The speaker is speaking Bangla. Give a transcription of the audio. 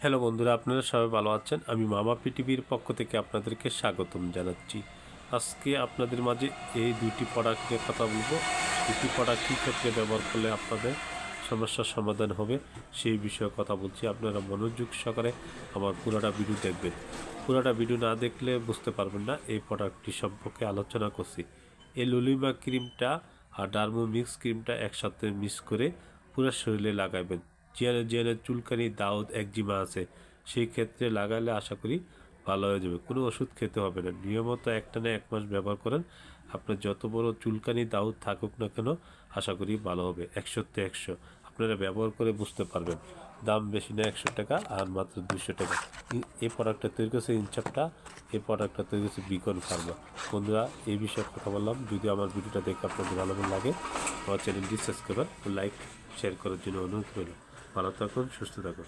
হ্যালো বন্ধুরা, আপনারা সবাই ভালো আছেন। আমি মামা পৃথিবীর পক্ষ থেকে আপনাদেরকে স্বাগতম জানাচ্ছি। আজকে আপনাদের মাঝে এই দুইটি প্রোডাক্ট নিয়ে কথা বলবো। দুটি প্রোডাক্ট কী ক্ষেত্রে ব্যবহার করলে আপনাদের সমস্যার সমাধান হবে সেই বিষয়ে কথা বলছি। আপনারা মনোযোগ সহকারে আমার পুরোটা ভিডিও দেখবেন। পুরোটা ভিডিও না দেখলে বুঝতে পারবেন না এই প্রোডাক্টটি সম্পর্কে আলোচনা করছি। এই লুলিমা ক্রিমটা আর ডার্মো মিক্স ক্রিমটা একসাথে মিক্স করে পুরো শরীরে লাগাবেন। যে চুলকানি, দাউদ, একজিমা আছে সেই ক্ষেত্রে লাগালে আশা করি ভালো হয়ে যাবে। কোনো ওষুধ খেতে হবে না। নিয়মিত একটানা 1 মাস ব্যবহার করেন, আপনার যত বড় চুলকানি, দাউদ থাকুক না কেন আশা করি ভালো হবে। 100তে 100 আপনারা ব্যবহার করে বুঝতে পারবেন। দাম বেশি না, 100 টাকা আর মাত্র 200 টাকা। এই প্রোডাক্টটা তৈরি করেছে ইনচাপটা, এই প্রোডাক্টটা তৈরি করেছে বিকন ফার্মা। বন্ধুরা, এই বিষয়ে কথা বললাম। যদি আমার ভিডিওটা দেখে আপনাদের ভালো লাগে আমার চ্যানেলটি সাবস্ক্রাইব, লাইক, শেয়ার করার জন্য অনুরোধ রইল। ভালো থাকুন, সুস্থ থাকুন।